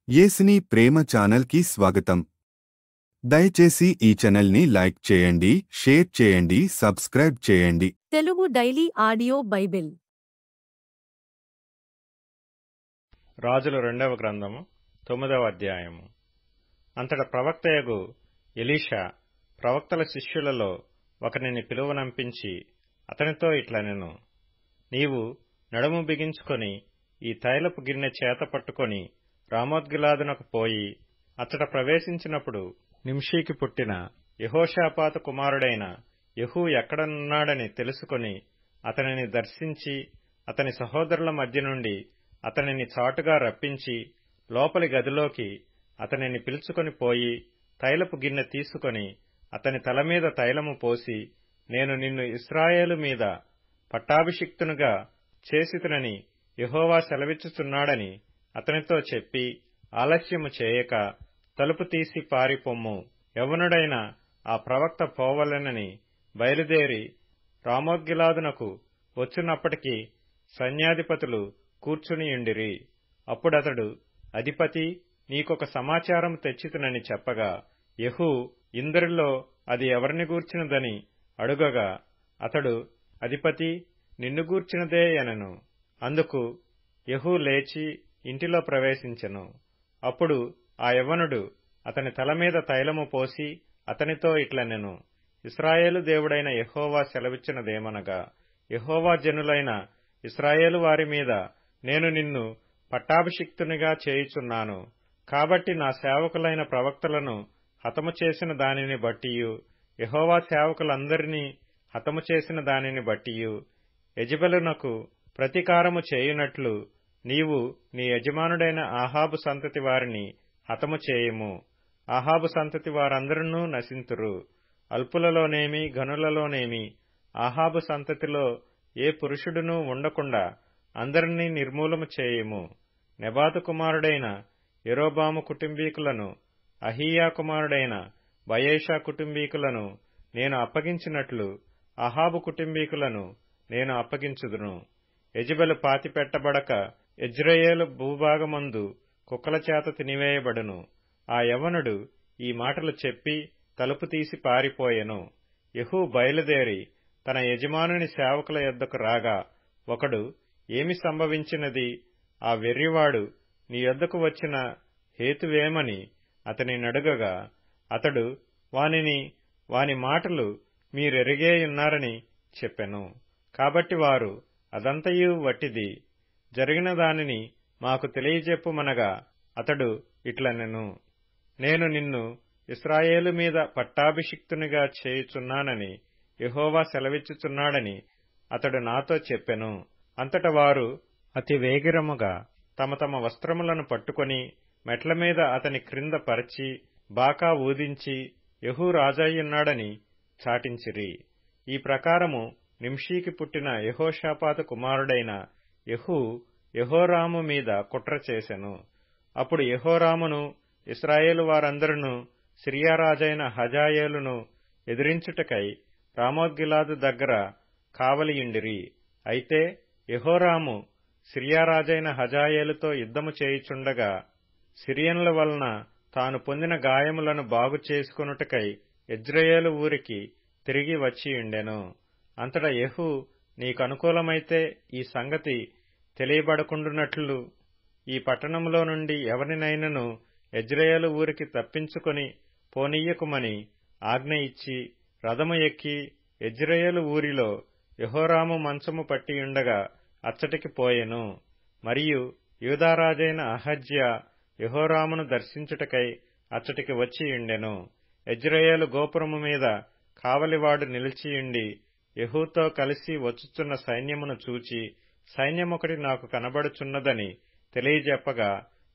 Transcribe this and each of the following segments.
యేసుని ప్రేమ ఛానల్ కి స్వాగతం. దయచేసి ఈ ఛానల్ ని లైక్ చేయండి, షేర్ చేయండి, సబ్స్క్రైబ్ చేయండి. తెలుగు డైలీ ఆడియో బైబిల్ రాజుల 2వ గ్రంథము 9వ అధ్యాయము. అంతట ప్రవక్తయగు ఎలీషా ప్రవక్తల శిష్యులలో ఒకరిని పిలువనంపించి అతనితో ఇట్లనెను, నీవు నడుము బిగించుకొని ఈ తైలపు గిన్నె చేత పట్టుకొని రామోత్గిలాదునకు పోయి అచ్చట ప్రవేశించినప్పుడు నింషీకి పుట్టిన యెహోషాపాతు కుమారుడైన యెహూ ఎక్కడనున్నాడని తెలుసుకొని అతనిని దర్శించి అతని సహోదరుల మధ్య నుండి అతనిని చాటుగా రప్పించి లోపలి గదిలోకి అతనిని పిలుచుకొని పోయి తైలపు గిన్నె తీసుకొని అతని తల మీద తైలము పోసి, నేను నిన్ను ఇశ్రాయేలు మీద పట్టాభిషిక్తునిగా చేసితునని యెహోవా సెలవిచ్చుచున్నాడని అతనితో చెప్పి, ఆలస్యము చేయక తలుపు తీసి పారిపొమ్ము, యవ్వనుడైన ఆ ప్రవక్త పోవలెనని బయలుదేరి రామోత్గిలాదునకు వచ్చున్నప్పటికీ సైన్యాధిపతులు కూర్చునియుండిరి. అప్పుడతడు, అధిపతి, నీకొక సమాచారము తెచ్చితునని చెప్పగా, యెహూ ఇందరిలో అది ఎవరిని గూర్చినదని అడుగగా, అతడు, అధిపతి, నిన్ను గూర్చినదే అనెను. అందుకు యెహూ లేచి ఇంటిలో ప్రవేశించెను. అప్పుడు ఆ యవ్వనుడు అతని తల మీద తైలము పోసి అతనితో ఇట్లనెను, ఇశ్రాయేలు దేవుడైన యెహోవా సెలవిచ్చినదేమనగా, యెహోవా జనులైన ఇశ్రాయేలు వారి మీద నేను నిన్ను పట్టాభిషిక్తునిగా చేయుచున్నాను. కాబట్టి నా సేవకులైన ప్రవక్తలను హతము చేసిన దానిని బట్టియు, యెహోవా సేవకులందరినీ హతము చేసిన దానిని బట్టియు, యెజెబెలునకు ప్రతీకారము చేయునట్లు నీవు నీ యజమానుడైన ఆహాబు సంతతి వారిని హతము చేయుము. ఆహాబు సంతతి వారందరూ నశింతురు. అల్పులలోనేమి ఘనులలోనేమి ఆహాబు సంతతిలో ఏ పురుషుడునూ ఉండకుండా అందరినీ నిర్మూలము చేయుము. నెబాతు కుమారుడైన యెరోబాము కుటుంబీకులను, అహీయా కుమారుడైన బయెషా కుటుంబీకులను నేను అప్పగించినట్లు అహాబు కుటుంబీకులను నేను అప్పగించుదును. యెజెబెలు పాతిపెట్టబడక యెజ్రెయేలు భూభాగమందు కుక్కల చేత తినివేయబడును. ఆ యవ్వనుడు ఈ మాటలు చెప్పి తలుపు తీసి పారిపోయెను. యెహూ బయలుదేరి తన యజమానుని సేవకుల యొద్దకు రాగా, ఒకడు, ఏమి సంభవించినది? ఆ వెర్రివాడు నీ యొద్దకు వచ్చిన హేతువేమని అతని నడుగగా, అతడు, వాని మాటలు మీరెరిగేయున్నారని చెప్పెను. కాబట్టి వారు, అదంతయు వట్టిది, జరిగిన దానిని మాకు తెలియజెప్పుమనగా, అతడు ఇట్లనెను, నేను నిన్ను ఇశ్రాయేలు మీద పట్టాభిషిక్తునిగా చేయుచున్నానని యెహోవా సెలవిచ్చుచున్నాడని అతడు నాతో చెప్పెను. అంతట వారు అతి వేగిరముగా తమ తమ వస్త్రములను పట్టుకొని మెట్ల మీద అతని క్రింద పరిచి బాకా ఊదించి యెహూ రాజయ్యున్నాడని చాటించిరి. ఈ ప్రకారము నింషీకి పుట్టిన యెహోషాపాతు కుమారుడైన యెహూ యెహోరాము మీద కుట్ర చేసెను. అప్పుడు యెహోరామును ఇశ్రాయేలు వారందరూ సిరియా రాజైన హజాయేలును ఎదిరించుటకై రామోత్గిలాదు దగ్గర కావలియుండిరి. అయితే యెహోరాము సిరియా రాజైన హజాయేలుతో యుద్ధము చేయుచుండగా సిరియన్ల వలన తాను పొందిన గాయములను బాగు చేసుకొనుటకై యెజ్రెయేలు ఊరికి తిరిగి వచ్చియుండెను. అంతటా యెహూ, నీకనుకూలమైతే ఈ సంగతి తెలియబడకుండునట్లు ఈ పట్టణంలో నుండి ఎవరినైనను యెజ్రెయేలు ఊరికి తప్పించుకొని పోనీయకుమని ఆజ్ఞ ఇచ్చి రథము ఎక్కి యెజ్రెయేలు ఊరిలో యెహోరాము మంచము పట్టియుండగా అచ్చటికి పోయెను. మరియు యూదారాజైన అహజ్యా యెహోరామును దర్శించుటకై అచ్చటికి వచ్చియుండెను. యెజ్రెయేలు గోపురము మీద కావలివాడు నిలిచియుండి యెహూతో కలిసి వచ్చుచున్న సైన్యమును చూచి, సైన్యమొకటి నాకు కనబడుచున్నదని తెలియజెప్పగా,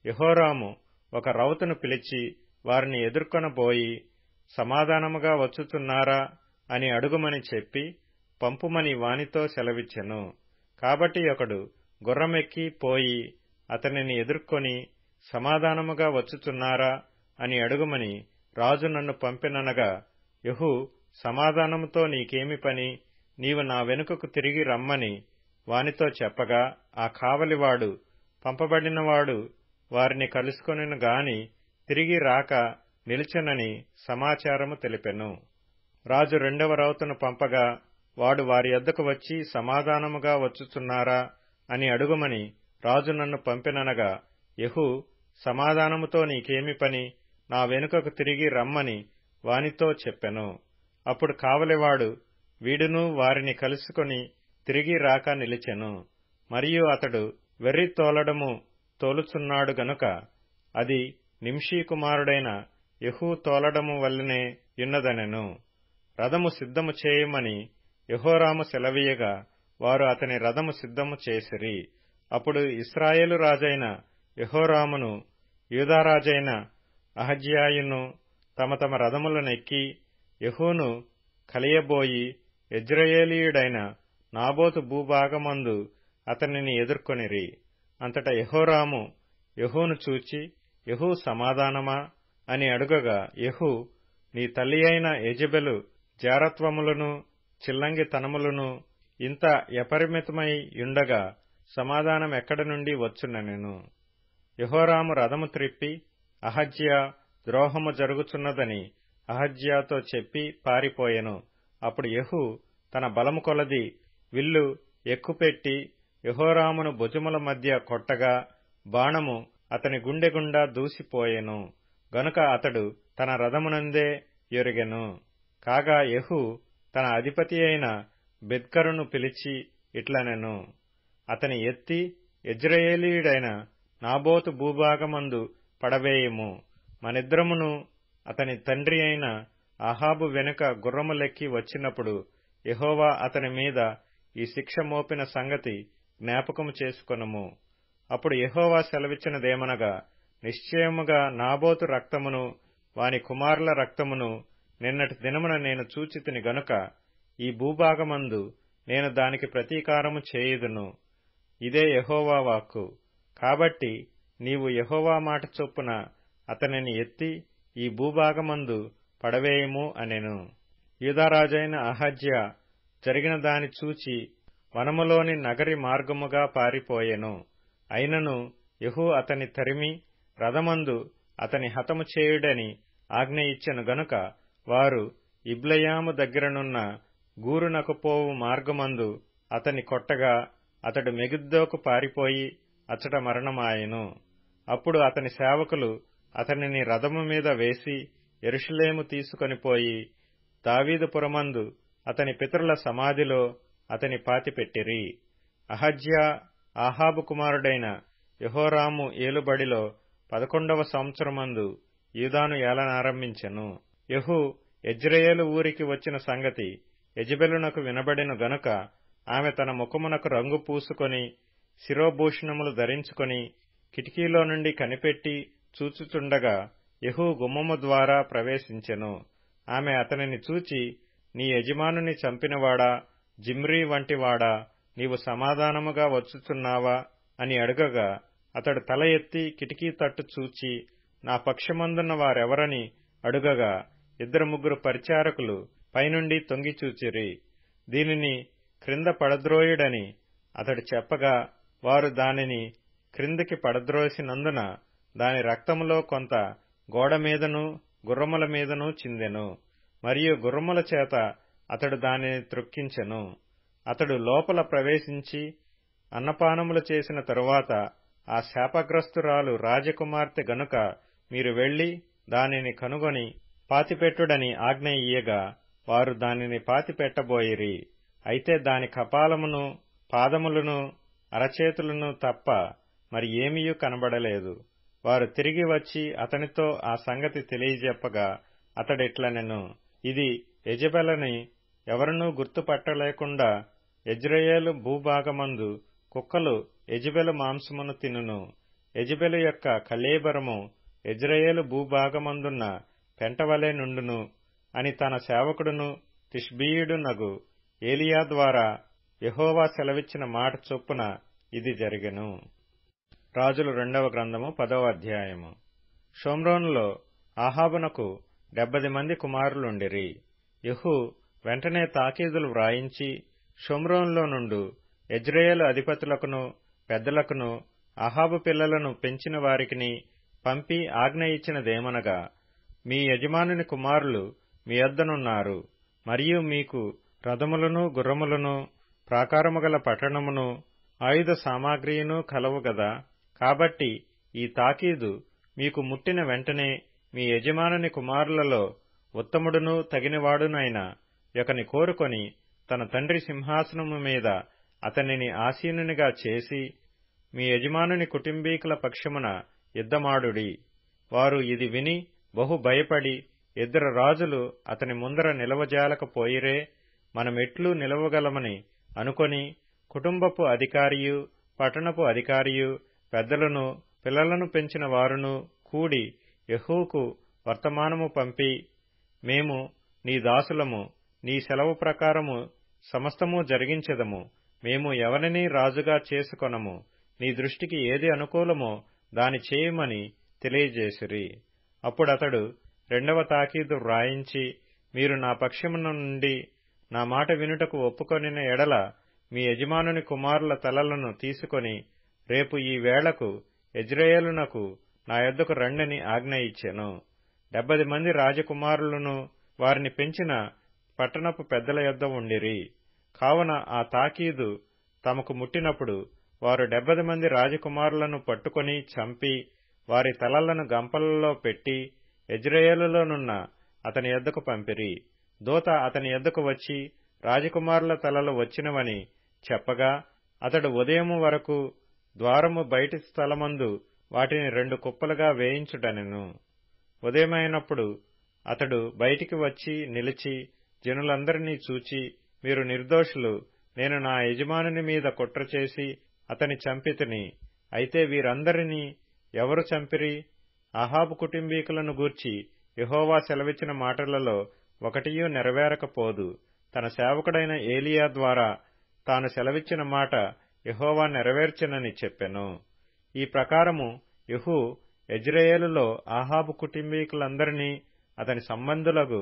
యెహోరాము ఒక రౌతును పిలిచి వారిని ఎదుర్కొనబోయి, సమాధానముగా వచ్చుచున్నారా అని అడుగుమని చెప్పి పంపుమని వానితో సెలవిచ్చెను. కాబట్టి ఒకడు గుర్రమెక్కి పోయి అతనిని ఎదుర్కొని, సమాధానముగా వచ్చుచున్నారా అని అడుగుమని రాజు నన్ను పంపెననగా, యెహూ, సమాధానముతో నీకేమి పని? నీవు నా వెనుకకు తిరిగి రమ్మని వానితో చెప్పగా, ఆ కావలివాడు పంపబడినవాడు వారిని కలుసుకొనెను గాని తిరిగి రాక నిలిచెనని సమాచారము తెలిపెను. రాజు రెండవ రౌతును పంపగా వాడు వారి యొద్దకు వచ్చి సమాధానముగా వచ్చుచున్నారా అని అడుగుమని రాజు నన్ను పంపిననగా, యెహూ, సమాధానముతో నీకేమి పని, నా వెనుకకు తిరిగి రమ్మని వానితో చెప్పెను. అప్పుడు కావలివాడు వీడును వారిని కలుసుకొని తిరిగి రాక నిలిచెను. మరియు అతడు వెర్రి తోలడము తోలుచున్నాడు గనుక అది నింషీ కుమారుడైన యెహూ తోలడము వల్లనే యున్నదనెను. రథము సిద్ధము చేయమని యెహోరాము సెలవీయగా వారు అతని రథము సిద్ధము చేసిరి. అప్పుడు ఇశ్రాయేలు రాజైన యెహోరామును యూదారాజైన అహజ్యాయును తమ తమ రథములనెక్కి యెహూను కలియబోయి యెజ్రెయేలీయుడైన నాబోతు భూభాగమందు అతనిని ఎదుర్కొనిరి. అంతట యెహోరాము యెహూను చూచి, యెహూ సమాధానమా అని అడుగగా, యెహూ, నీ తల్లి అయిన యెజెబెలు జారత్వములను చిల్లంగితనములను ఇంత ఎపరిమితమై యుండగా సమాధానం ఎక్కడి నుండి వచ్చుననెను. యెహోరాము రథము త్రిప్పి అహజ్యా ద్రోహము జరుగుచున్నదని అహజ్యాతో చెప్పి పారిపోయెను. అప్పుడు యెహూ తన బలము కొలది విల్లు ఎక్కుపెట్టి యెహోరామును భుజముల మధ్య కొట్టగా బాణము అతని గుండె గుండా దూసిపోయెను గనుక అతడు తన రథమునందే యొరిగెను. కాగా యెహూ తన అధిపతి అయిన బెద్కరును పిలిచి ఇట్లనెను, అతని ఎత్తి యెజ్రెయేలీయుడైన నాబోతు భూభాగమందు పడవేయుము. మనిద్దరమును అతని తండ్రి అయిన అహాబు వెనుక గుర్రములెక్కి వచ్చినప్పుడు యెహోవా అతని మీద ఈ శిక్ష మోపిన సంగతి జ్ఞాపకము చేసుకొనుము. అప్పుడు యెహోవా సెలవిచ్చినదేమనగా, నిశ్చయముగా నాబోతు రక్తమును వాని కుమారుల రక్తమును నిన్నటి దినమున నేను చూచితిని గనుక ఈ భూభాగమందు నేను దానికి ప్రతీకారము చేయుదును. ఇదే యెహోవా వాక్కు. కాబట్టి నీవు యెహోవా మాట చొప్పున అతనిని ఎత్తి ఈ భూభాగమందు పడవేయుము అనెను. యూదారాజైన అహజ్యా జరిగిన దాని చూచి వనములోని నగరి మార్గముగా పారిపోయెను. అయినను యెహూ అతని తరిమి రథమందు అతని హతము చేయుడని ఆజ్ఞ ఇచ్చెను గనుక వారు ఇబ్లెయాము దగ్గరనున్న గూరునకు పోవు మార్గమందు అతని కొట్టగా అతడు మెగిద్దోకు పారిపోయి అచ్చట మరణమాయెను. అప్పుడు అతని సేవకులు అతనిని రథము మీద వేసి యెరూషలేము తీసుకొనిపోయి దావీదుపురమందు అతని పితరుల సమాధిలో అతని పాతిపెట్టిరి. అహజ్యా ఆహాబు కుమారుడైన యెహోరాము ఏలుబడిలో 11వ సంవత్సరమందు యూదాను ఏలనారంభించెను. యెహూ యెజ్రెయేలు ఊరికి వచ్చిన సంగతి యెజెబెలునకు వినబడెను గనుక ఆమె తన ముఖమునకు రంగు పూసుకొని శిరోభూషణములు ధరించుకొని కిటికీలో నుండి కనిపెట్టి చూచుచుండగా యెహూ గుమ్మము ద్వారా ప్రవేశించెను. ఆమె అతనిని చూచి, నీ యజమానుని చంపినవాడా, జిమ్రీ వంటివాడా, నీవు సమాధానముగా వచ్చుచున్నావా అని అడుగగా అతడు తల ఎత్తి కిటికీ తట్టు చూచి నా పక్షమందున్న వారెవరని అడుగగా 2-3 పరిచారకులు పైనుండి తొంగిచూచిరి. దీనిని క్రింద పడద్రోయుడని అతడు చెప్పగా వారు దానిని క్రిందికి పడద్రోసినందున దాని రక్తములో కొంత గోడమీదను గుర్రముల మీదను చిందెను. మరియు గుర్రముల చేత అతడు దానిని త్రొక్కించెను. అతడు లోపల ప్రవేశించి అన్నపానములు చేసిన తరువాత ఆ శాపగ్రస్తురాలు రాజకుమార్తె గనుక మీరు వెళ్లి దానిని కనుగొని పాతిపెట్టుడని ఆజ్ఞ ఇయ్యగా వారు దానిని పాతిపెట్టబోయిరి. అయితే దాని కపాలమును పాదములను అరచేతులను తప్ప మరి ఏమీయూ కనబడలేదు. వారు తిరిగి వచ్చి అతనితో ఆ సంగతి తెలియజెప్పగా అతడిట్లనెను, ఇది యెజెబెలని ఎవరునూ గుర్తుపట్టలేకుండా యెజ్రెయేలు భూభాగమందు కుక్కలు యెజెబెలు మాంసమును తినును. యెజెబెలు యొక్క కళేబరము యెజ్రెయేలు భూభాగమందున్న పెంటవలే నుండును అని తన సేవకుడును తిష్బీయుడునగు ఏలియా ద్వారా యెహోవా సెలవిచ్చిన మాట చొప్పున ఇది జరిగెను. రాజులు 2వ గ్రంథము 10వ అధ్యాయము. షోమ్రోనులో ఆహాబునకు 70 మంది కుమారులుండిరి. యెహూ వెంటనే తాకీదులు వ్రాయించి షోమ్రోనులో నుండు యెజ్రెయేలు అధిపతులకును పెద్దలకును అహాబు పిల్లలను పెంచిన వారికిని పంపి ఆజ్ఞ ఇచ్చినదేమనగా, మీ యజమానుని కుమారులు మీ యొద్దనున్నారు, మరియు మీకు రథములను గుర్రములను ప్రాకారముగల పట్టణమును ఆయుధ సామాగ్రియును కలవు గదా. కాబట్టి ఈ తాకీదు మీకు ముట్టిన వెంటనే మీ యజమానుని కుమారులలో ఉత్తముడును తగినవాడునైన ఒకని కోరుకొని తన తండ్రి సింహాసనము మీద అతనిని ఆసీనునిగా చేసి మీ యజమానుని కుటుంబీకుల పక్షమున యుద్ధమాడుడి. వారు ఇది విని బహు భయపడి, ఇద్దరు రాజులు అతని ముందర నిలవజాలకపోయిరే, మనమెట్లు నిలవగలమని అనుకొని కుటుంబపు అధికారియు పట్టణపు అధికారియు పెద్దలను పిల్లలను పెంచిన వారును కూడి యెహూకు వర్తమానము పంపి, మేము నీ దాసులము, నీ సెలవు ప్రకారము సమస్తము జరిగించెదము, మేము ఎవరినీ రాజుగా చేసుకొనము, నీ దృష్టికి ఏది అనుకూలమో దాని చేయమని తెలియజేసిరి. అప్పుడతడు రెండవ తాకీదు వ్రాయించి, మీరు నా పక్షమున నుండి నా మాట వినుటకు ఒప్పుకొనిన ఎడల మీ యజమానుని కుమారుల తలలను తీసుకొని రేపు ఈ వేళకు యెజ్రెయేలునకు నా యొద్దకు రండని ఆజ్ఞ ఇచ్చెను. 70 మంది రాజకుమారులను వారిని పెంచిన పట్టణపు పెద్దల యొద్ద ఉండిరి. కావున ఆ తాకీదు తమకు ముట్టినప్పుడు వారు 70 మంది రాజకుమారులను పట్టుకొని చంపి వారి తలలను గంపలలో పెట్టి యెజ్రెయేలులోనున్న అతని యొద్దకు పంపిరి. దూత అతని యొద్దకు వచ్చి రాజకుమారుల తలలు వచ్చినవని చెప్పగా, అతడు ఉదయము వరకు ద్వారము బయటి స్థలమందు వాటిని 2 కుప్పలుగా వేయించుటనెను. ఉదయమైనప్పుడు అతడు బయటికి వచ్చి నిలిచి జనులందరినీ చూచి, మీరు నిర్దోషులు, నేను నా యజమానుని మీద కుట్ర చేసి అతని చంపితిని. అయితే వీరందరినీ ఎవరు చంపిరి? అహాబు కుటుంబీకులను గూర్చి యెహోవా సెలవిచ్చిన మాటలలో ఒకటియూ నెరవేరకపోదు. తన సేవకుడైన ఏలియా ద్వారా తాను సెలవిచ్చిన మాట యెహోవా నెరవేర్చెనని చెప్పెను. ఈ ప్రకారము యెహూ యెజ్రెయేలులో అహాబు కుటుంబీకులందరినీ, అతని సంబంధులకు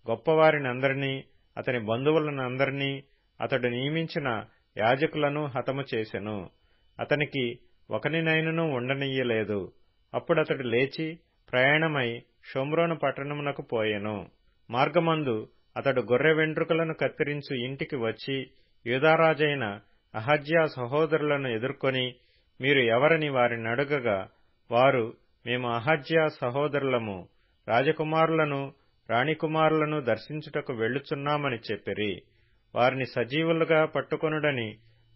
గొప్పవారినందరినీ, అతని బంధువులనందరినీ, అతడు నియమించిన యాజకులను హతము చేసెను. అతనికి ఒకనినైనను ఉండనియ్యలేదు. అప్పుడతడు లేచి ప్రయాణమై షోమ్రోను పట్టణమునకు పోయెను. మార్గమందు అతడు గొర్రె వెంట్రుకలను కత్తిరించు ఇంటికి వచ్చి యూదారాజైన అహజ్యా సహోదరులను ఎదుర్కొని, మీరు ఎవరని వారిని అడుగగా, వారు, మేము అహజ్యా సహోదరులము, రాజకుమారులను రాణికుమారులను దర్శించుటకు వెళ్ళుచున్నామని చెప్పిరి. వారిని సజీవులుగా పట్టుకొనుడని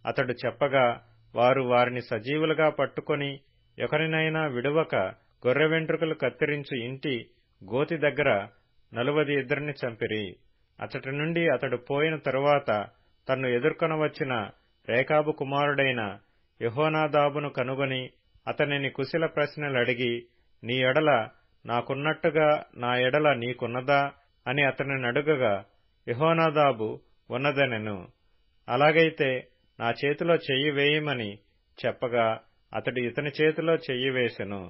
అతడు చెప్పగా, వారు వారిని సజీవులుగా పట్టుకొని ఒకరినైనా విడువక గొర్రె వెంట్రుకలు కత్తిరించు ఇంటి గోతి దగ్గర 42 చంపిరి. అచ్చటి నుండి అతడు పోయిన తరువాత తన్ను ఎదుర్కొనవచ్చిన రేకాబు కుమారుడైన యెహోనాదాబును కనుగొని అతనిని కుశల ప్రశ్నలడిగి, నీ ఎడల నాకున్నట్టుగా నా ఎడల నీకున్నదా అని అతనిని అడుగగా, యెహోనాదాబు ఉన్నదనెను. అలాగైతే నా చేతిలో చెయ్యి వేయమని చెప్పగా, అతడు ఇతని చేతిలో చెయ్యి వేసెను.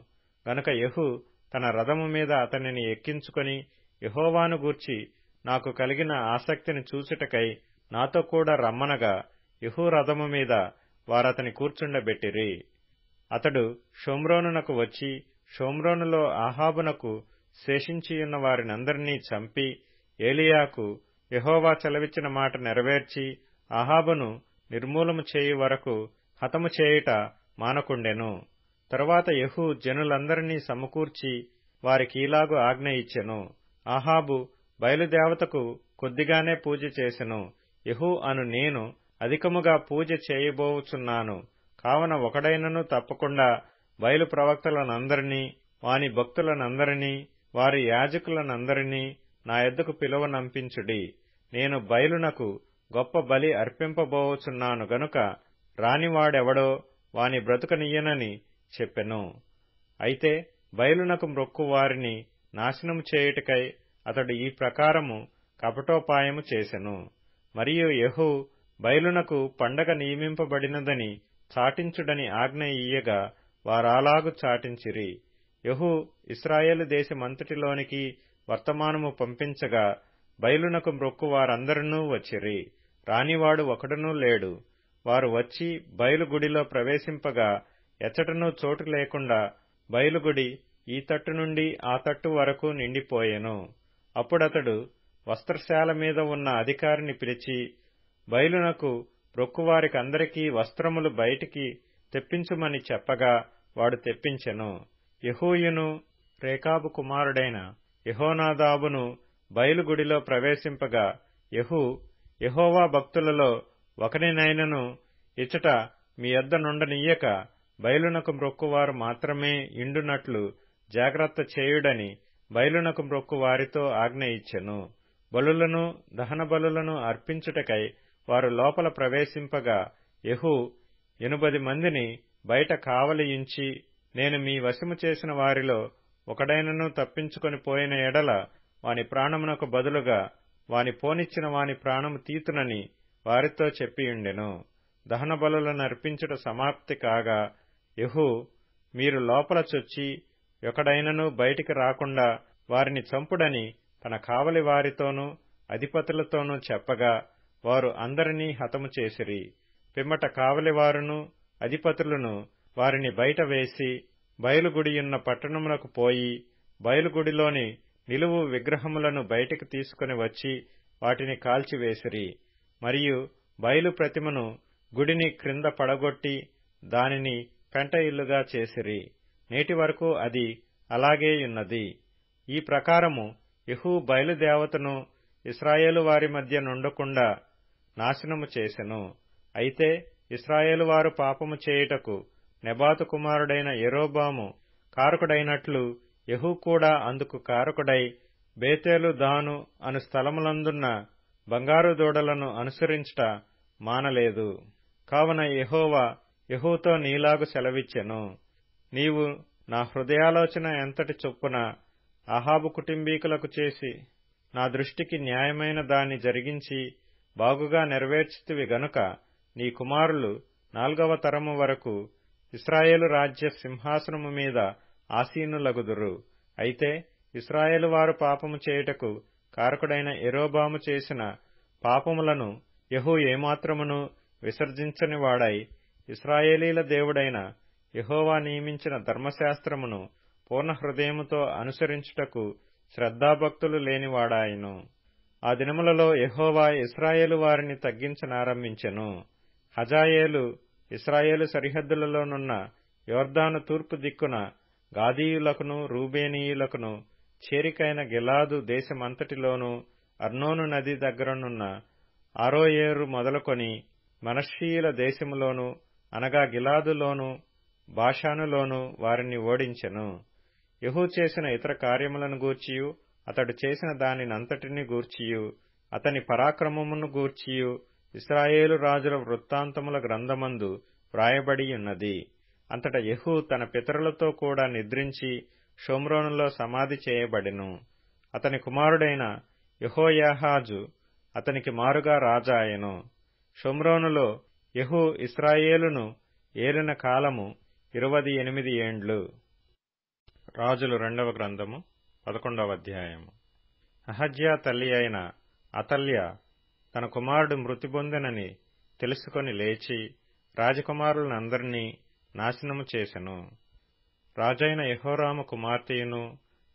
గనుక యెహూ తన రథము మీద అతనిని ఎక్కించుకొని, యెహోవాను గూర్చి నాకు కలిగిన ఆసక్తిని చూచుటకై నాతో కూడా రమ్మనగా, యెహూ రథము మీద వారతని కూర్చుండబెట్టిరి. అతడు షోమ్రోనునకు వచ్చి షోమ్రోనులో అహాబునకు శేషించియున్న వారినందరినీ చంపి ఏలీయాకు యెహోవా సెలవిచ్చిన మాట నెరవేర్చి అహాబును నిర్మూలము చేయు వరకు హతము చేయుట మానకుండెను. తరువాత యెహూ జనులందరినీ సమకూర్చి వారికీలాగు ఆజ్ఞ ఇచ్చెను. అహాబు బయలుదేవతకు కొద్దిగానే పూజ చేసెను. యెహూ అను నేను అధికముగా పూజ చేయబోవుచున్నాను. కావున ఒకడైనను తప్పకుండా బయలు ప్రవక్తలనందరినీ, వాని భక్తులనందరినీ, వారి యాజకులనందరినీ నా యొద్దకు పిలువనంపించుడి. నేను బయలునకు గొప్ప బలి అర్పింపబోవుచున్నాను గనుక రానివాడెవడో వాని బ్రతుకనియ్యనని చెప్పెను. అయితే బయలునకు మ్రొక్కు వారిని నాశనము చేయుటకై అతడు ఈ ప్రకారము కపటోపాయము చేసెను. మరియు యెహూ బయలునకు పండగ నియమింపబడినదని చాటించుడని ఆజ్ఞ ఇయ్యగా వారాలాగు చాటించిరి. యెహూ ఇశ్రాయేలు దేశమంతటిలోనికి వర్తమానము పంపించగా బయలునకు మ్రొక్కు వారందరూ వచ్చిరి. రానివాడు ఒకడునూ లేడు. వారు వచ్చి బయలు గుడిలో ప్రవేశింపగా ఎచ్చటనూ చోటు లేకుండా బయలుగుడి ఈ తట్టు నుండి ఆ తట్టు వరకు నిండిపోయెను. అప్పుడతడు వస్త్రశాల మీద ఉన్న అధికారిని పిలిచి, బయలునకు ప్రొక్కువారికందరికీ వస్త్రములు బయటికి తెప్పించుమని చెప్పగా వాడు తెప్పించెను. యెహూయును రేకాబు కుమారుడైన యెహోనాదాబును బయలుగుడిలో ప్రవేశింపగా యెహోవా భక్తులలో ఒకనినైనను ఇచ్చట మీ యొద్ద నుండనియ్యక బయలునకు మ్రొక్కువారు మాత్రమే ఇండునట్లు జాగ్రత్త చేయుడని బయలునకు మ్రొక్కువారితో ఆజ్ఞ ఇచ్చెను. బలులను దహన బలులను అర్పించుటకై వారు లోపల ప్రవేశింపగా 8 మందిని బయట కావలియుంచి, నేను మీ వశము చేసిన వారిలో ఒకడైనను తప్పించుకొని పోయిన ఎడల వాని ప్రాణమునకు బదులుగా వాని పోనిచ్చిన వాని ప్రాణము తీతునని వారితో చెప్పియుండెను. దహన బలులను అర్పించుట సమాప్తి కాగా మీరు లోపల చొచ్చి ఒకడైనను బయటికి రాకుండా వారిని చంపుడని తన కావలి వారితోనూ అధిపతులతోనూ చెప్పగా వారు అందరినీ హతము చేసిరి. పిమ్మట కావలివారును అధిపతులను వారిని బయట వేసి బయలుగుడియున్న పట్టణమునకు పోయి బయలుగుడిలోని నిలువు విగ్రహములను బయటికి తీసుకుని వచ్చి వాటిని కాల్చివేసిరి. మరియు బయలు ప్రతిమను గుడిని క్రింద పడగొట్టి దానిని పెంట ఇల్లుగా చేసిరి. నేటి వరకు అది అలాగేయున్నది. ఈ ప్రకారము బయలుదేవతను ఇశ్రాయేలు వారి మధ్య నుండకుండా నాశనము చేసెను. అయితే ఇశ్రాయేలు వారు పాపము చేయుటకు నెబాతు కుమారుడైన యెరోబాము కారకుడైనట్లు కూడా అందుకు కారకుడై బేతేలు దాను అను స్థలములందున్న బంగారు దూడలను అనుసరించుట మానలేదు. కావున యెహూతో నీలాగు సెలవిచ్చెను, నీవు నా హృదయాలోచన ఎంతటి చొప్పున అహాబు కుటుంబీకులకు చేసి నా దృష్టికి న్యాయమైన దాన్ని జరిగించి బాగుగా నెరవేర్చితివి గనుక నీ కుమారులు 4వ తరము వరకు ఇశ్రాయేలు రాజ్య సింహాసనము మీద ఆసీనులగుదురు. అయితే ఇశ్రాయేలు వారు పాపము చేయుటకు కారకుడైన యెరోబాము చేసిన పాపములను ఏమాత్రమును విసర్జించనివాడై ఇశ్రాయేలీల దేవుడైన యెహోవా నియమించిన ధర్మశాస్త్రమును పూర్ణ హృదయముతో అనుసరించుటకు శ్రద్ధాభక్తులు లేనివాడాయెను. ఆ దినములలో యెహోవా ఇశ్రాయేలు వారిని తగ్గించనారంభించెను. హజాయేలు ఇశ్రాయేలు సరిహద్దులలోనున్న యొర్దాను తూర్పు దిక్కున గాదీయులకును రూబేనీయులకును చేరికైన గిలాదు దేశమంతటిలోనూ అర్నోను నది దగ్గరనున్న అరోయేరు మొదలుకొని మనష్షీయుల దేశములోను అనగా గిలాదులోను బాషానులోను వారిని ఓడించెను. చేసిన ఇతర కార్యములను గూర్చియు అతడు చేసిన దానినంతటిని గూర్చియు అతని పరాక్రమమును గూర్చియు ఇశ్రాయేలు రాజుల వృత్తాంతముల గ్రంథమందు వ్రాయబడియున్నది. అంతట తన పితరులతో కూడా నిద్రించి షోమ్రోనులో సమాధి చేయబడెను. అతని కుమారుడైన యెహోయాహాజు అతనికి మారుగా రాజాయెను. షోమ్రోనులో ఇశ్రాయేలును ఏలిన కాలము 28 ఏండ్లు. రాజులు 2వ గ్రంథము 11వ అధ్యాయము. అహజ్యా తల్లి అయిన అతల్య తన కుమారుడు మృతి పొందెనని తెలుసుకొని లేచి రాజకుమారులందరినీ నాశనము చేసెను. రాజైన యెహోరాము కుమార్తెయును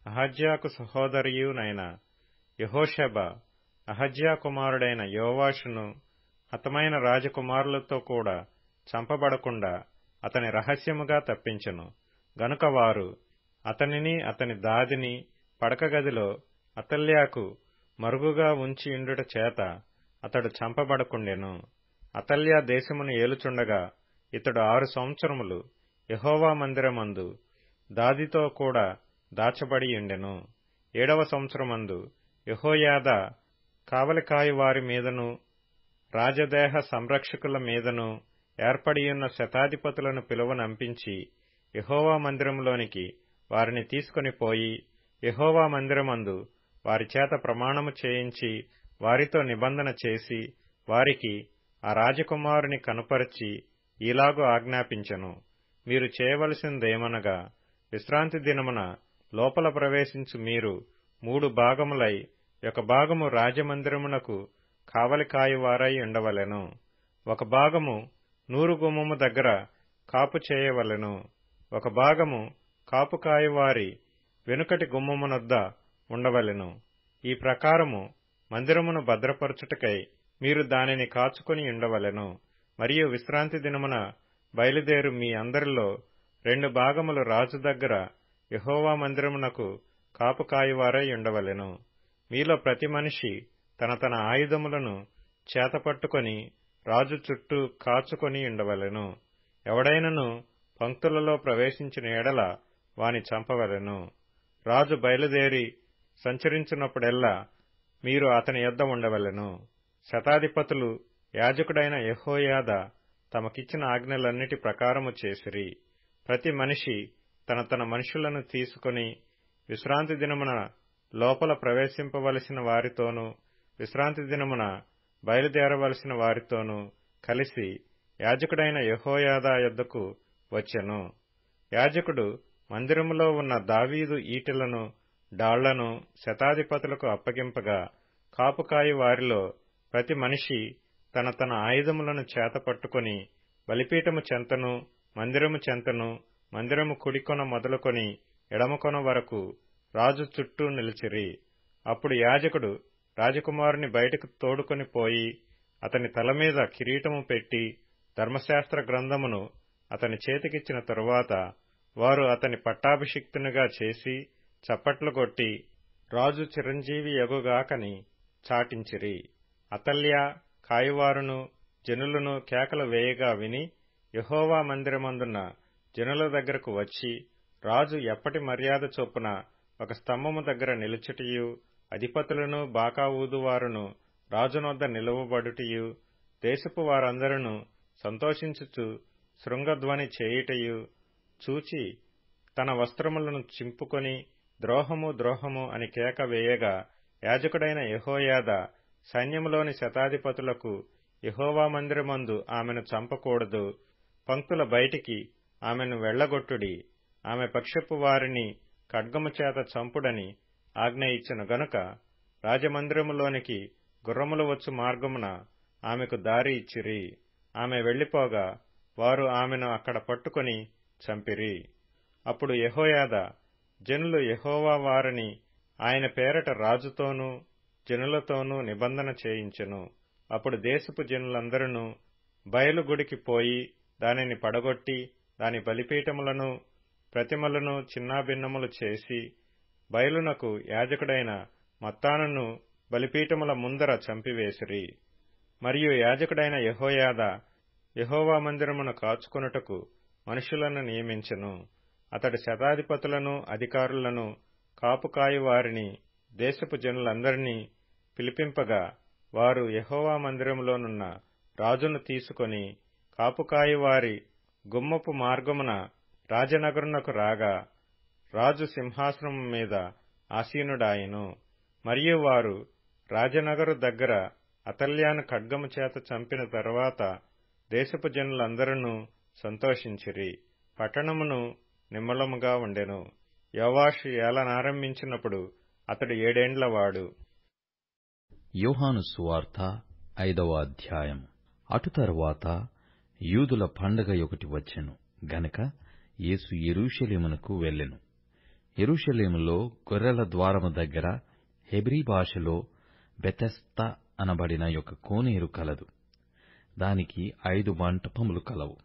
అహజ్యాకు సహోదరియునైన యెహోషెబ అహజ్యా కుమారుడైన యోవాషును హతమైన రాజకుమారులతో కూడా చంపబడకుండా అతని రహస్యముగా తప్పించెను. గనుక వారు అతనిని అతని దాదిని పడకగదిలో అతల్యాకు మరుగుగా ఉంచి ఉండుట చేత అతడు చంపబడకుండెను. అతల్యా దేశమును ఏలుచుండగా ఇతడు 6 సంవత్సరములు యెహోవా మందిరమందు దాదితో కూడా దాచబడియుండెను. 7వ సంవత్సరమందు యెహోయాదా కావలికాయు వారి మీదను రాజదేహ సంరక్షకుల మీదను ఏర్పడియున్న శతాధిపతులను పిలువనంపించి యెహోవా మందిరములోనికి వారిని తీసుకొని పోయి యెహోవా మందిరమందు వారి చేత ప్రమాణము చేయించి వారితో నిబంధన చేసి వారికి ఆ రాజకుమారుని కనుపరచి ఈలాగు ఆజ్ఞాపించెను, మీరు చేయవలసిందేమనగా విశ్రాంతి దినమున లోపల ప్రవేశించు మీరు 3 భాగములై 1 భాగము రాజమందిరమునకు కావలికాయువారై ఉండవలెను. 1 భాగము నూరు గుమ్మము దగ్గర కాపు చేయవలెను. ఒక భాగము కాపు కాయువారి వెనుకటి గుమ్మమునొద్ద ఉండవలెను. ఈ ప్రకారము మందిరమును భద్రపరచుటకై మీరు దానిని కాచుకొని ఉండవలెను. మరియు విశ్రాంతి దినమున బయలుదేరు మీ అందరిలో 2 భాగములు రాజు దగ్గర యెహోవా మందిరమునకు కాపు కాయువారై ఉండవలెను. మీలో ప్రతి మనిషి తన తన ఆయుధములను చేతపట్టుకొని రాజు చుట్టూ కాచుకొని ఉండవలెను. ఎవడైనను పంక్తులలో ప్రవేశించిన ఎడల వాని చంపవలెను. రాజు బయలుదేరి సంచరించినప్పుడెల్లా మీరు అతని యొద్ద ఉండవలెను. శతాధిపతులు యాజకుడైన యెహోయాదా తమకిచ్చిన ఆజ్ఞలన్నిటి ప్రకారము చేసిరి. ప్రతి మనిషి తన తన మనుషులను తీసుకొని విశ్రాంతి దినమున లోపల ప్రవేశింపవలసిన వారితోనూ విశ్రాంతి దినమున బయలుదేరవలసిన వారితోనూ కలిసి యాజకుడైన యెహోయాదా యొద్దకు వచ్చెను. యాజకుడు మందిరములో ఉన్న దావీదు ఈటెలను డాళ్లను శతాధిపతులకు అప్పగింపగా కాపుకాయి వారిలో ప్రతి మనిషి తన తన ఆయుధములను చేతపట్టుకొని బలిపీఠము చెంతను మందిరము చెంతను మందిరము కుడికొన మొదలుకొని ఎడమకొన వరకు రాజు చుట్టూ నిలిచిరి. అప్పుడు యాజకుడు రాజకుమారుని బయటకు తోడుకొని పోయి అతని తల మీద కిరీటము పెట్టి ధర్మశాస్త్ర గ్రంథమును అతని చేతికిచ్చిన తరువాత వారు అతని పట్టాభిషిక్తునిగా చేసి చప్పట్లు కొట్టి రాజు చిరంజీవి యగుగాకని చాటించిరి. అతల్య కాయువారును జనులను కేకలు వేయగా విని యెహోవా మందిరమందున్న జనుల దగ్గరకు వచ్చి రాజు ఎప్పటి మర్యాద చొప్పున ఒక స్తంభము దగ్గర నిలుచుటయు అధిపతులను బాకా ఊదువారును రాజునొద్ద నిలువబడుటయు దేశపు వారందరూ సంతోషించుచు శృంగధ్వని చేయుటయు చూచి తన వస్త్రములను చింపుకొని ద్రోహము ద్రోహము అని కేక వేయగా యాజకుడైన యెహోయాదా సైన్యములోని శతాధిపతులకు యెహోవా మందిరమందు ఆమెను చంపకూడదు, పంక్తుల బయటికి ఆమెను వెళ్లగొట్టుడి, ఆమె పక్షపు వారిని ఖడ్గము చేత చంపుడని ఆజ్ఞ ఇచ్చెను గనుక రాజమందిరములోనికి గుర్రములు వచ్చు మార్గమున ఆమెకు దారి ఇచ్చిరి. ఆమె వెళ్లిపోగా వారు ఆమెను అక్కడ పట్టుకొని చంపిరి. అప్పుడు యెహోయాదా జనులు యెహోవా వారిని ఆయన పేరట రాజుతోనూ జనులతోనూ నిబంధన చేయించెను. అప్పుడు దేశపు జనులందరూ బయలుగుడికి పోయి దానిని పడగొట్టి దాని బలిపీఠములను ప్రతిమలను చిన్నాభిన్నములు చేసి బయలునకు యాజకుడైన మత్తానును బలిపీఠముల ముందర చంపివేసిరి. మరియు యాజకుడైన యెహోయాదా యెహోవా మందిరమును కాచుకొనుటకు మనుషులను నియమించెను. అతడు శతాధిపతులను అధికారులను కాపుకాయి వారిని దేశపు జనులందరినీ పిలిపింపగా వారు యెహోవా మందిరములోనున్న రాజును తీసుకొని కాపుకాయి వారి గుమ్మపు మార్గమున రాజనగరునకు రాగా రాజు సింహాసనము మీద ఆసీనుడాయెను. మరియు వారు రాజనగరు దగ్గర అతల్యాను ఖడ్గము చేత చంపిన తరువాత దేశపు జనులందరూ సంతోషించిరి. పట్టణమును నిమ్మలముగా ఉండెను. యోవాషు ఏలనారంభించినప్పుడు అతడు 7 ఏండ్లవాడు. యోహాను సువార్త 5వ అధ్యాయం. అటు తరువాత యూదుల పండగ ఒకటి వచ్చెను గనక యేసు యెరూషలేమునకు వెళ్ళెను. యెరూషలేములో గొర్రెల ద్వారము దగ్గర హెబ్రీ భాషలో బెతెస్దా అనబడిన ఒక కోనేరు కలదు. దానికి 5 మంటపములు కలవు.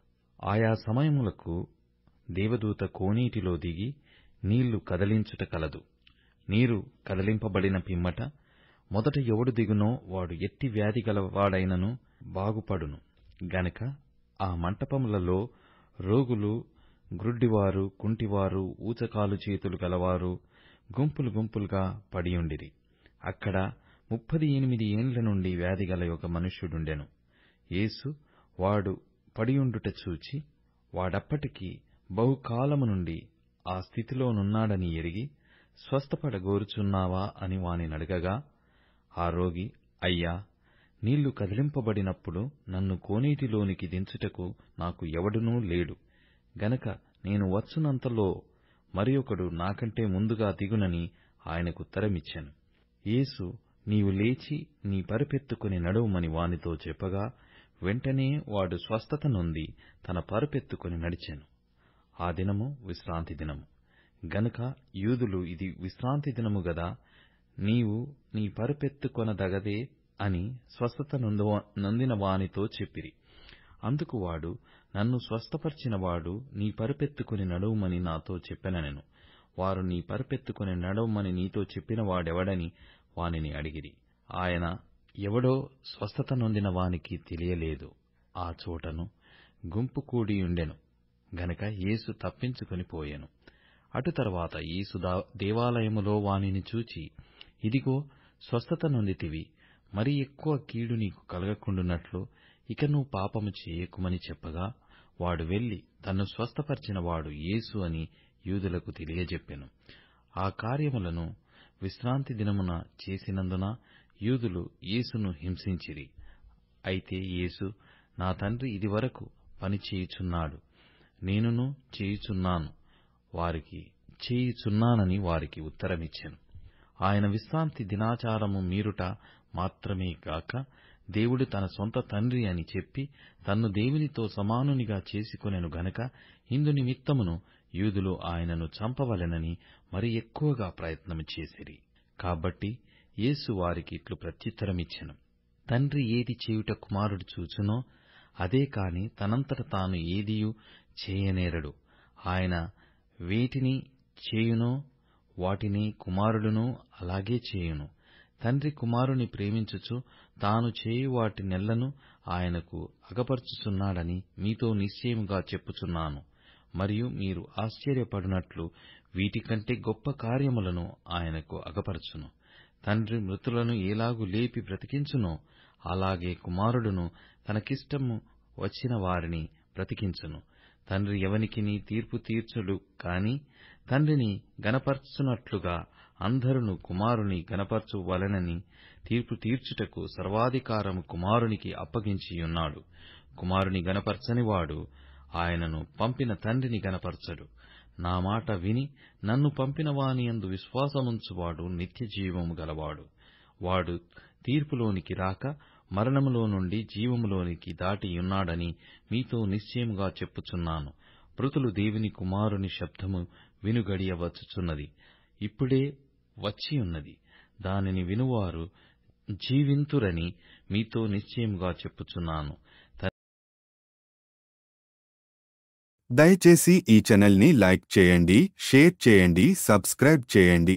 ఆయా సమయములకు దేవదూత కోనీటిలో దిగి నీళ్లు కదలించుట కలదు. నీరు కదలింపబడిన పిమ్మట మొదట ఎవడు దిగునో వాడు ఎట్టి వ్యాధి గలవాడైనను బాగుపడును గనక ఆ మంటపములలో రోగులు, గ్రుడ్డివారు, కుంటివారు, ఊచకాలు చేతులు గలవారు గుంపులు గుంపులుగా పడియుండిరి. అక్కడ 38 ఏండ్ల నుండి వ్యాధిగల ఒక మనుష్యుడుండెను. యేసు వాడు పడియుండుట చూచి వాడప్పటికి బహుకాలము నుండి ఆ స్థితిలోనున్నాడని ఎరిగి స్వస్థపడగోరుచున్నావా అని వానినడగగా ఆ రోగి, అయ్యా, నీళ్లు కదిలింపబడినప్పుడు నన్ను కోనేటిలోనికి దించుటకు నాకు ఎవడునూ లేడు గనక నేను వచ్చునంతలో మరి ఒకడు నాకంటే ముందుగా దిగునని ఆయనకుత్తరమిచ్చెను. యేసు, నీవు లేచి నీ పరుపెత్తుకుని నడువుమని వానితో చెప్పగా వెంటనే వాడు స్వస్థత నొంది తన పరుపెత్తుకొని నడిచెను. ఆ దినము విశ్రాంతి దినము గనుక యూదులు, ఇది విశ్రాంతి దినము గదా, నీవు నీ పరుపెత్తుకొనదగదే అని స్వస్థత నొందిన వానితో చెప్పిరి. అందుకు వాడు, నన్ను స్వస్థపరిచినవాడు నీ పరుపెత్తుకుని నడువుమని నాతో చెప్పెననెను. వారు, నీ పరుపెత్తుకుని నడవమని నీతో చెప్పిన వాడెవడని వానిని అడిగిరి. ఆయన ఎవడో స్వస్థత నొందిన వానికి తెలియలేదు. ఆ చోటను గుంపు కూడియుండెను గనక యేసు తప్పించుకొని పోయెను. అటు తరువాత యేసు దేవాలయములో వానిని చూచి, ఇదిగో స్వస్థత నొందితివి, మరి ఎక్కువ కీడు నీకు కలగకుండునట్లు ఇక నువ్వు పాపము చేయకుమని చెప్పగా, వాడు వెళ్లి తన్ను స్వస్థపరిచిన వాడు యేసు అని యూదులకు తెలియజెప్పెను. ఆ కార్యములను విశ్రాంతి దినమున చేసినందున యూదులు యేసును హింసించిరి. అయితే యేసు, నా తండ్రి ఇదివరకు పని చేయుచున్నాడు, నేనును చేయుచున్నానని వారికి ఉత్తరమిచ్చెను. ఆయన విశ్రాంతి దినాచారము మీరుట మాత్రమే గాక, దేవుడు తన సొంత తండ్రి అని చెప్పి తన్ను దేవునితో సమానునిగా చేసుకొనెను గనక, ఇందు నిమిత్తమును యూదులు ఆయనను చంపవలెనని మరి ఎక్కువగా ప్రయత్నము చేసిరి. కాబట్టి యేసు వారికి ఇట్లు ప్రత్యుత్తరమిచ్చెను, తండ్రి ఏది చేయుట కుమారుడు చూచునో అదే కాని తనంతట తాను ఏదియూ చేయనేరడు. ఆయన వేటిని చేయునో వాటిని కుమారుడును అలాగే చేయును. తండ్రి కుమారుని ప్రేమించుచు తాను చేయు వాటినెల్లను ఆయనకు అగపరచుచున్నాడని మీతో నిశ్చయముగా చెప్పుచున్నాను. మరియు మీరు ఆశ్చర్యపడునట్లు వీటికంటే గొప్ప కార్యములను ఆయనకు అగపరచును. తండ్రి మృతులను ఎలాగు లేపి బ్రతికించునో అలాగే కుమారుడును తనకిష్టము వచ్చిన వారిని బ్రతికించును. తండ్రి ఎవనికిని తీర్పు తీర్చుడు కాని తండ్రిని గనపరచునట్లుగా అందరును కుమారుని గనపరచువలెనని తీర్పు తీర్చుటకు సర్వాధికారము కుమారునికి అప్పగించియున్నాడు. కుమారుని గనపరచనివాడు ఆయనను పంపిన తండ్రిని గనపరచడు. నా మాట విని నన్ను పంపిన వానియందు విశ్వాసముంచువాడు నిత్య జీవము గలవాడు. వాడు తీర్పులోనికి రాక మరణములో నుండి జీవములోనికి దాటియున్నాడని మీతో నిశ్చయముగా చెప్పుచున్నాను. మృతులు దేవుని కుమారుని శబ్దము వినుగడియ వచ్చుచున్నది, ఇప్పుడే వచ్చియున్నది. దానిని వినువారు జీవింతురని మీతో నిశ్చయముగా చెప్పుచున్నాను. దయచేసి ఈ ఛానల్ని లైక్ చేయండి, షేర్ చేయండి, సబ్స్క్రైబ్ చేయండి.